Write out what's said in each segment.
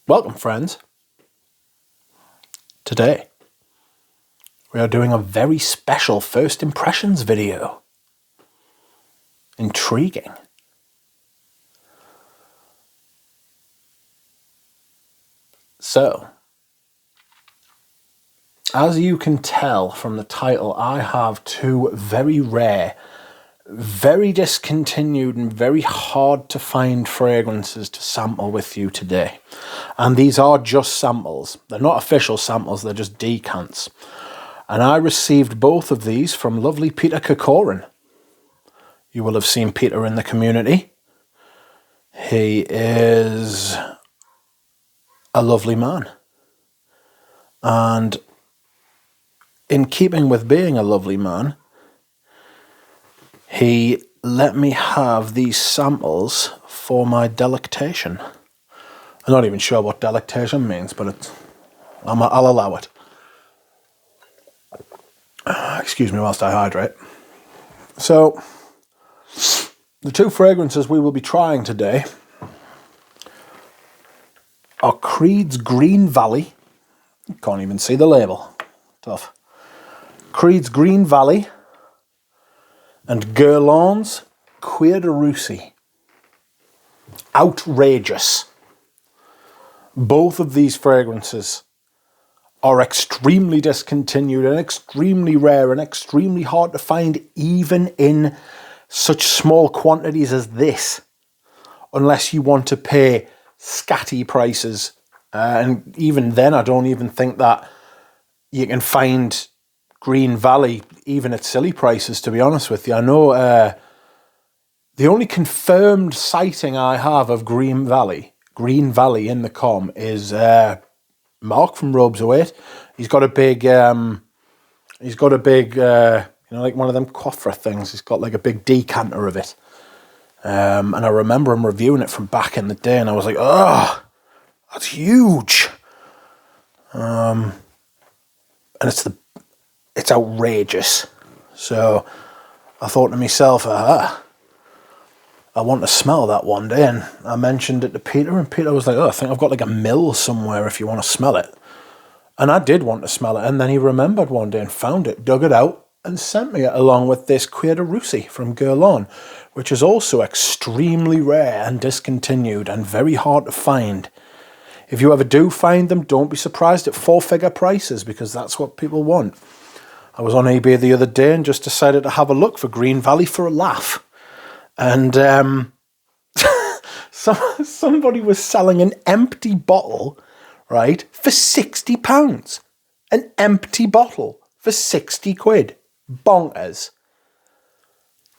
Welcome, friends. Today, we are doing a very special first impressions video. Intriguing. So, as you can tell from the title, I have two very rare, very discontinued and very hard to find fragrances to sample with you today. And these are just samples. They're not official samples, they're just decants. And I received both of these from lovely Peter Corcoran. You will have seen Peter in the community. He is a lovely man. And in keeping with being a lovely man, he let me have these samples for my delectation. I'm not even sure what delectation means, but I'll allow it. Excuse me whilst I hydrate. So, the two fragrances we will be trying today are Creed's Green Valley. You can't even see the label. Tough. Creed's Green Valley and Guerlain's Cuir de Russie. Outrageous. Both of these fragrances are extremely discontinued and extremely rare and extremely hard to find even in such small quantities as this, unless you want to pay scatty prices. And even then, I don't even think that you can find Green Valley even at silly prices, to be honest with you. I know the only confirmed sighting I have of Green Valley in the com is Mark from Robes Await. He's got a big like one of them coffre things. He's got like a big decanter of it. And I remember him reviewing it from back in the day, and I was like, oh, that's huge. And it's outrageous. So I thought to myself, I want to smell that one day. And I mentioned it to Peter, and Peter was like, oh, I think I've got like a mill somewhere if you want to smell it. And I did want to smell it. And then he remembered one day and found it, dug it out, and sent me it along with this Cuir de Russie from Guerlain, which is also extremely rare and discontinued and very hard to find. If you ever do find them, don't be surprised at 4-figure prices, because that's what people want. I was on eBay the other day and just decided to have a look for Green Valley for a laugh. And somebody was selling an empty bottle, right, for £60. An empty bottle for 60 quid. Bonkers.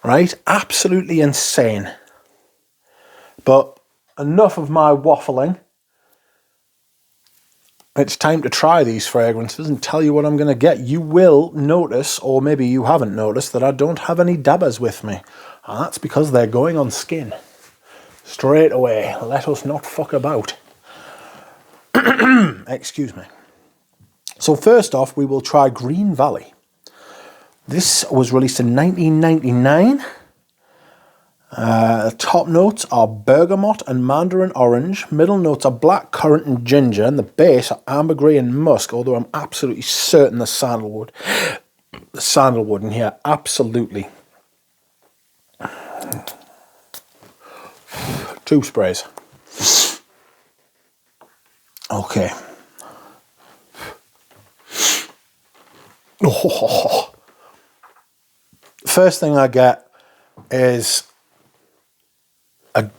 Right? Absolutely insane. But enough of my waffling. It's time to try these fragrances and tell you what I'm going to get. You will notice, or maybe you haven't noticed, that I don't have any dabbers with me. And that's because they're going on skin. Straight away. Let us not fuck about. Excuse me. So first off, we will try Green Valley. This was released in 1999. The top notes are bergamot and mandarin orange. Middle notes are black currant and ginger. And the base are ambergris and musk, although I'm absolutely certain the sandalwood in here, absolutely. 2 sprays. Okay. Oh. First thing I get is a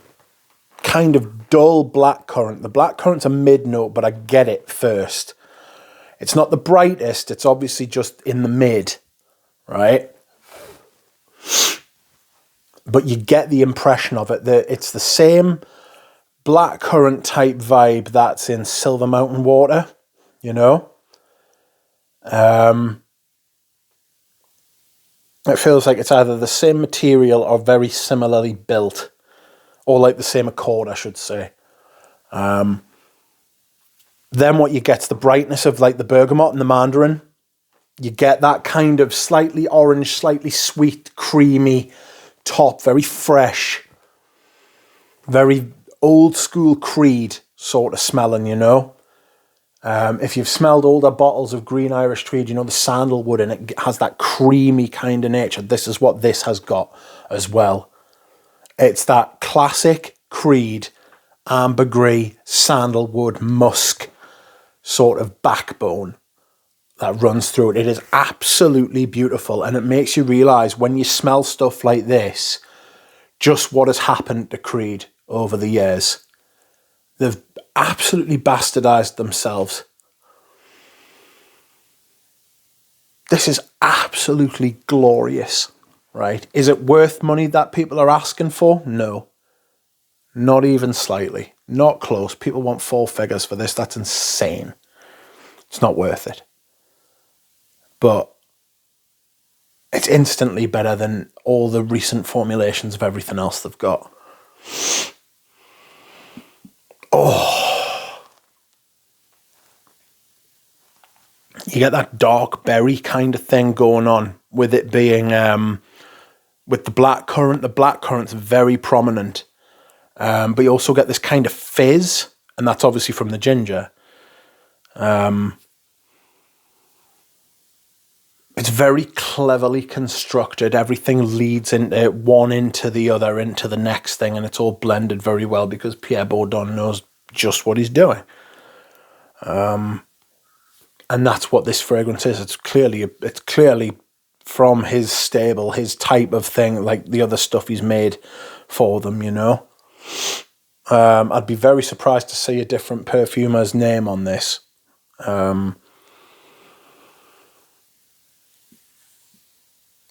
kind of dull black currant. The black currant's a mid note, but I get it first. It's not the brightest, it's obviously just in the mid, right? But you get the impression of it, that it's the same black currant type vibe that's in Silver Mountain Water, you know? It feels like it's either the same material or very similarly built. Or like the same accord, I should say. Then what you get's the brightness of like the bergamot and the mandarin. You get that kind of slightly orange, slightly sweet, creamy top. Very fresh. Very old school Creed. sort of smelling, you know. If you've smelled older bottles of green Irish Tweed, you know the sandalwood in it has that creamy kind of nature. This is what this has got as well. It's that classic Creed, ambergris, sandalwood, musk sort of backbone that runs through it. It is absolutely beautiful, and it makes you realise when you smell stuff like this, just what has happened to Creed over the years. They've absolutely bastardised themselves. This is absolutely glorious, right? Is it worth money that people are asking for? No. Not even slightly. Not close. People want 4 figures for this. That's insane. It's not worth it. But it's instantly better than all the recent formulations of everything else they've got. Oh. You get that dark berry kind of thing going on with it being, with the blackcurrant. The blackcurrant's very prominent. But you also get this kind of fizz, and that's obviously from the ginger. It's very cleverly constructed. Everything leads into one, into the other, into the next thing, and it's all blended very well because Pierre Bourdon knows just what he's doing. And that's what this fragrance is. It's clearly from his stable, his type of thing, like the other stuff he's made for them, you know. I'd be very surprised to see a different perfumer's name on this.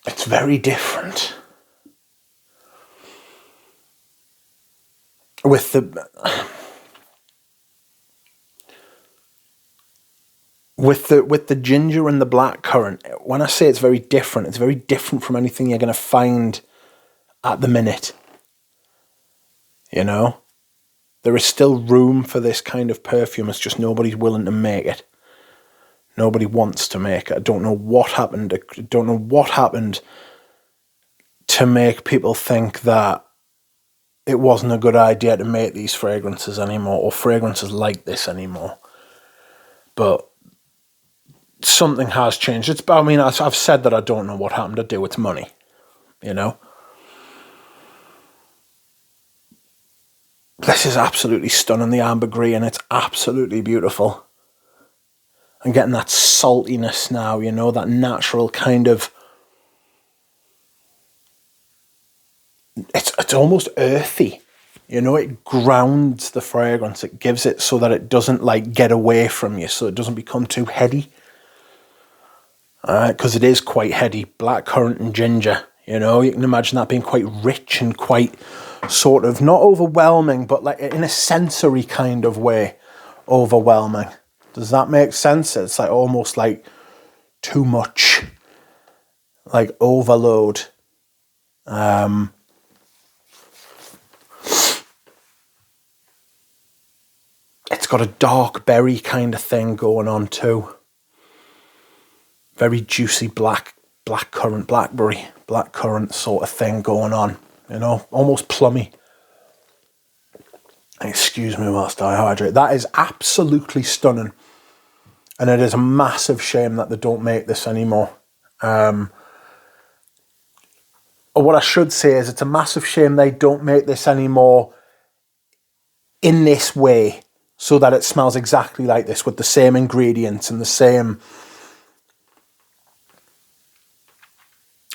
It's very different. With the ginger and the blackcurrant, when I say it's very different from anything you're going to find at the minute. You know? There is still room for this kind of perfume. It's just nobody's willing to make it. Nobody wants to make it. I don't know what happened. I don't know what happened to make people think that it wasn't a good idea to make these fragrances anymore, or fragrances like this anymore. But something has changed. I've said that I don't know what happened to do with money, you know. This is absolutely stunning, the ambergris, and it's absolutely beautiful. I'm getting that saltiness now, you know, that natural kind of... It's almost earthy, you know. It grounds the fragrance. It gives it so that it doesn't, like, get away from you, so it doesn't become too heady. Because it is quite heady, blackcurrant and ginger, you know. You can imagine that being quite rich and quite sort of, not overwhelming, but like in a sensory kind of way, overwhelming. Does that make sense? It's like almost like too much, like overload. It's got a dark berry kind of thing going on too. Very juicy blackcurrant, blackcurrant sort of thing going on, you know, almost plummy. Excuse me whilst I hydrate. That is absolutely stunning. And it is a massive shame that they don't make this anymore. Or what I should say is it's a massive shame they don't make this anymore in this way, so that it smells exactly like this with the same ingredients and the same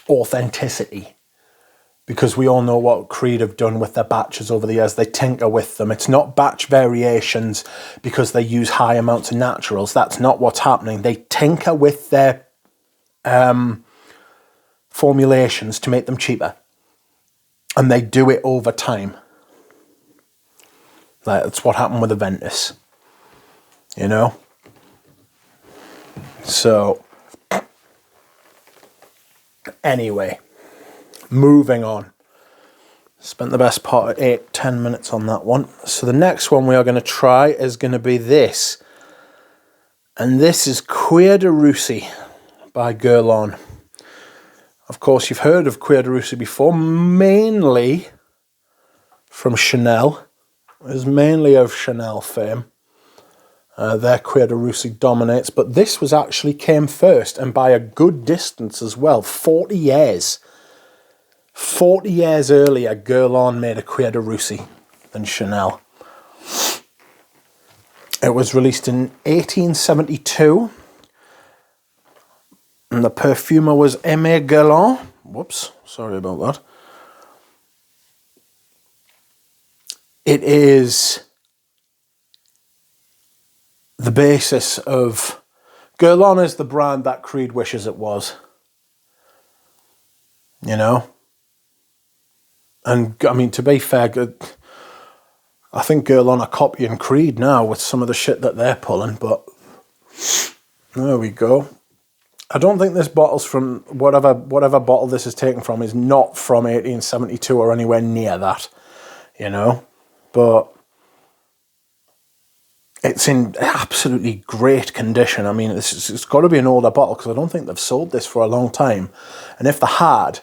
authenticity. Because we all know what Creed have done with their batches over the years. They tinker with them. It's not batch variations because they use high amounts of naturals. That's not what's happening. They tinker with their formulations to make them cheaper. And they do it over time. That's what happened with Aventus. You know? So, anyway, moving on. Spent the best part of 8-10 minutes on that one. So the next one we are going to try is going to be this. And this is Cuir de Russie by Guerlain. Of course, you've heard of Cuir de Russie before, mainly from Chanel. is mainly of Chanel fame. Their Cuir de Russie dominates, but this was actually came first, and by a good distance as well. 40 years. 40 years earlier, Guerlain made a Cuir de Russie than Chanel. It was released in 1872, and the perfumer was Aimé Guerlain. Whoops, sorry about that. It is the basis of... Guerlain is the brand that Creed wishes it was. You know? And, I mean, to be fair, I think Guerlain are copying Creed now with some of the shit that they're pulling, but there we go. I don't think this bottle's from... Whatever bottle this is taken from is not from 1872 or anywhere near that, you know? But it's in absolutely great condition. I mean, it's got to be an older bottle because I don't think they've sold this for a long time. And if they had,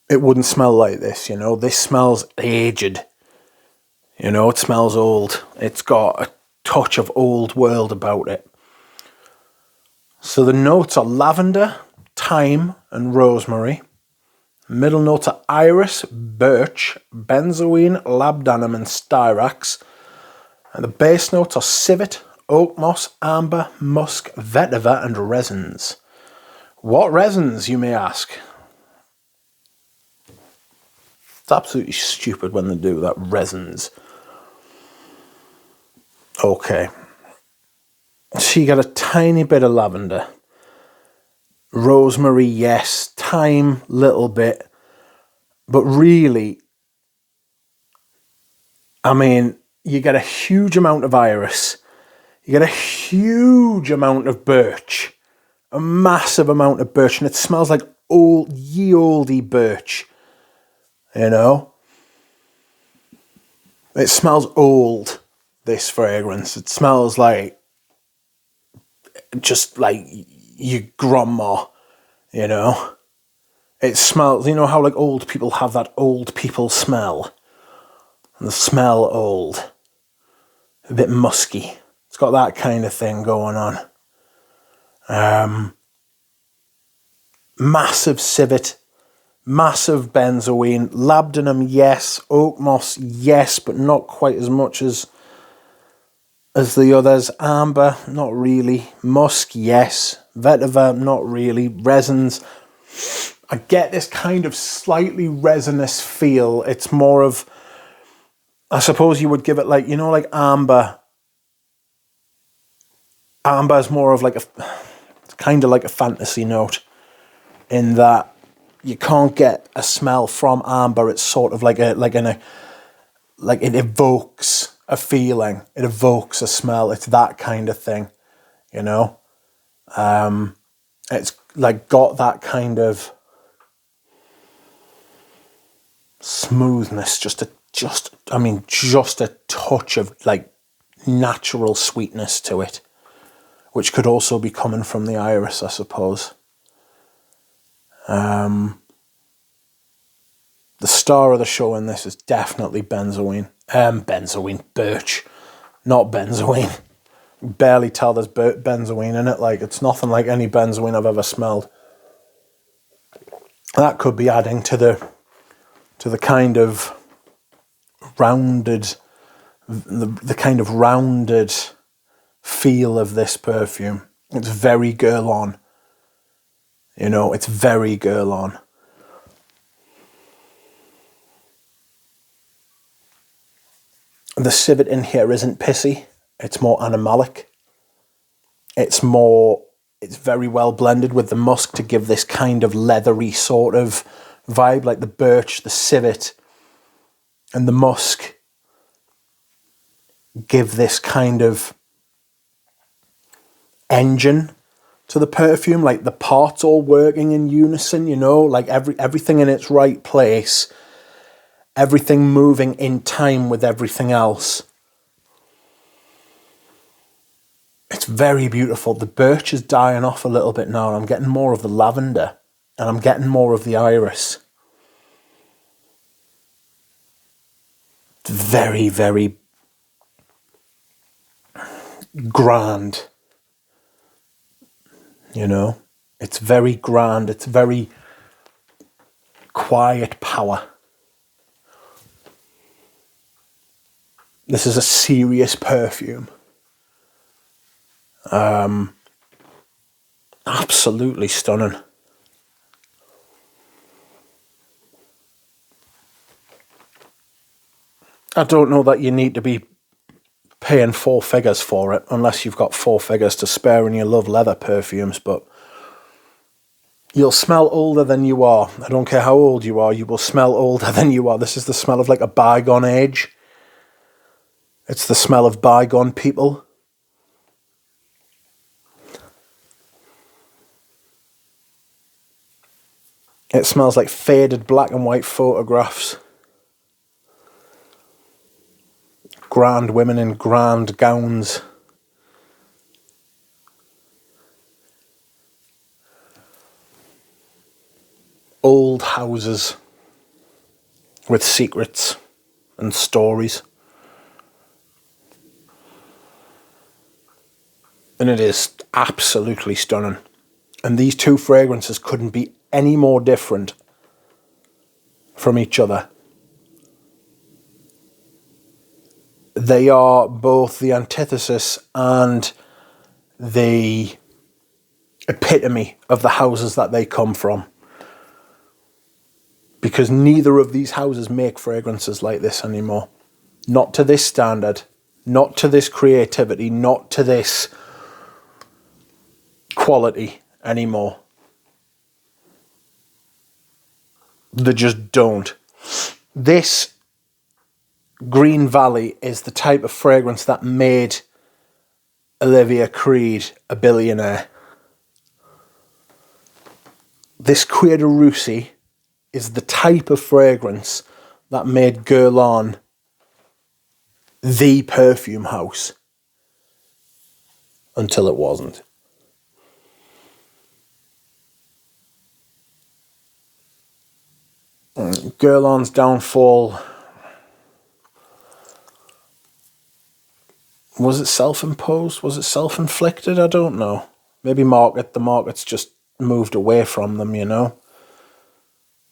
it wouldn't smell like this, you know. This smells aged. You know, it smells old. It's got a touch of old world about it. So the notes are lavender, thyme, and rosemary. Middle notes are iris, birch, benzoin, labdanum, and styrax. And the base notes are civet, oak moss, amber, musk, vetiver, and resins. What resins, you may ask? It's absolutely stupid when they do that, resins. Okay. So you got a tiny bit of lavender. Rosemary, yes. Thyme, little bit. But really, I mean, you get a huge amount of iris. You get a huge amount of birch. A massive amount of birch. And it smells like old, ye olde birch. You know? It smells old, this fragrance. It smells like... just like your grandma, you know? It smells... You know how like old people have that old people smell? And they smell old. A bit musky. It's got that kind of thing going on. Massive civet. Massive benzoin. Labdanum, yes. Oak moss, yes, but not quite as much as the others. Amber, not really. Musk, yes. Vetiver, not really. Resins. I get this kind of slightly resinous feel. It's more of... I suppose you would give it like, you know, like amber. Amber is more of like it's kind of like a fantasy note in that you can't get a smell from amber. It's sort of like it evokes a feeling. It evokes a smell. It's that kind of thing, you know. It's like got that kind of smoothness, just a touch of like natural sweetness to it, which could also be coming from the iris, I suppose. The star of the show in this is definitely benzoin. Birch, not benzoin. Barely tell there's benzoin in it. Like, it's nothing like any benzoin I've ever smelled. That could be adding to the kind of rounded, the kind of rounded feel of this perfume. It's very Guerlain. You know, it's very Guerlain. The civet in here isn't pissy. It's more animalic. It's very well blended with the musk to give this kind of leathery sort of vibe, like the birch, the civet, and the musk give this kind of engine to the perfume, like the parts all working in unison, you know, like everything in its right place, everything moving in time with everything else. It's very beautiful. The birch is dying off a little bit now, and I'm getting more of the lavender, and I'm getting more of the iris. It's very, very grand, you know. It's very grand, it's very quiet power. This is a serious perfume. Absolutely stunning. I don't know that you need to be paying 4 figures for it, unless you've got 4 figures to spare and you love leather perfumes, but you'll smell older than you are. I don't care how old you are, you will smell older than you are. This is the smell of like a bygone age. It's the smell of bygone people. It smells like faded black and white photographs. Grand women in grand gowns. Old houses with secrets and stories. And it is absolutely stunning. And these two fragrances couldn't be any more different from each other. They are both the antithesis and the epitome of the houses that they come from. Because neither of these houses make fragrances like this anymore. Not to this standard, not to this creativity, not to this quality anymore. They just don't. This Green Valley is the type of fragrance that made Olivia Creed a billionaire. This Cuir de Russie is the type of fragrance that made Guerlain the perfume house until it wasn't. Guerlain's downfall, was it self-imposed? Was it self-inflicted? I don't know. Maybe the market's just moved away from them, you know.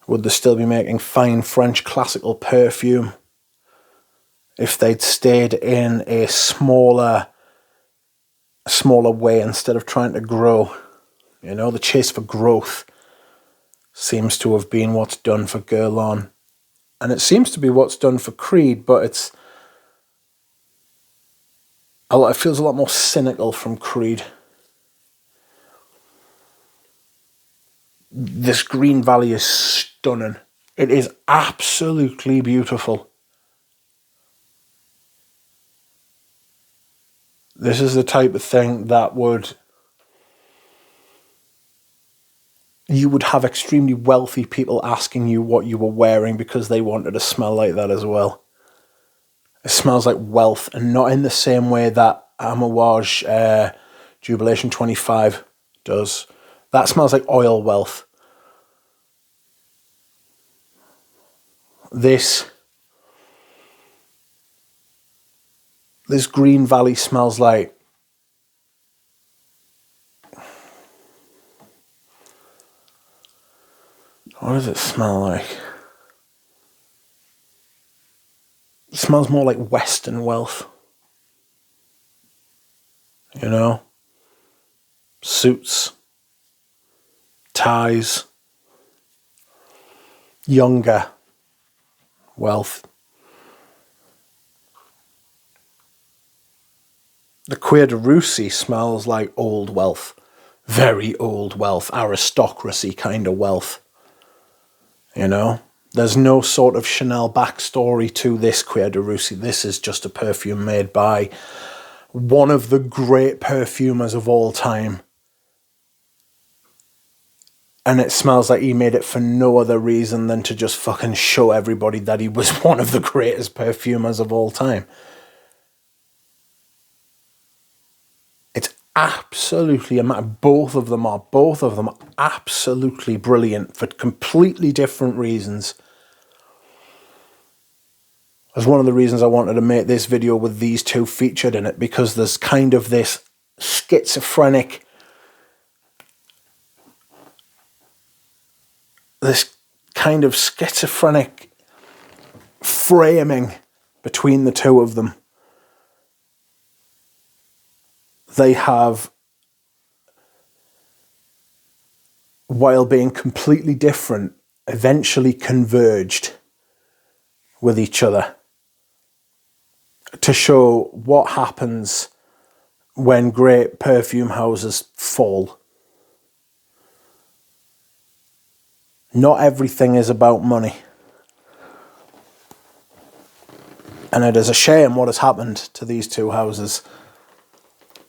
Would they still be making fine French classical perfume if they'd stayed in a smaller way instead of trying to grow? You know, the chase for growth seems to have been what's done for Guerlain. And it seems to be what's done for Creed, but it feels a lot more cynical from Creed. This Green Valley is stunning. It is absolutely beautiful. This is the type of thing that you would have extremely wealthy people asking you what you were wearing because they wanted to smell like that as well. It smells like wealth, and not in the same way that Amouage Jubilation 25 does. That smells like oil wealth. This Green Valley smells like what does it smell like? It smells more like Western wealth. You know? Suits, ties, younger wealth. The Cuir de Russie smells like old wealth. Very old wealth, aristocracy kind of wealth. You know? There's no sort of Chanel backstory to this Cuir de Russie. This is just a perfume made by one of the great perfumers of all time. And it smells like he made it for no other reason than to just fucking show everybody that he was one of the greatest perfumers of all time. It's absolutely both of them are absolutely brilliant for completely different reasons. That's one of the reasons I wanted to make this video with these two featured in it, because there's kind of this schizophrenic, framing between the two of them. They have, while being completely different, eventually converged with each other to show what happens when great perfume houses fall. Not everything is about money. And it is a shame what has happened to these two houses.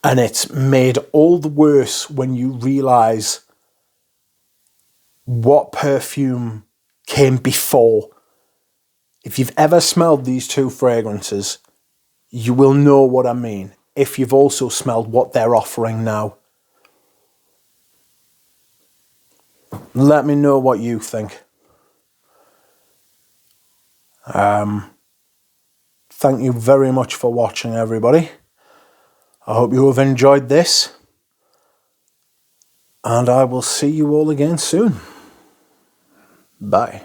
And it's made all the worse when you realise what perfume came before. If you've ever smelled these two fragrances, you will know what I mean. If you've also smelled what they're offering now. Let me know what you think. Thank you very much for watching, everybody. I hope you have enjoyed this. And I will see you all again soon. Bye.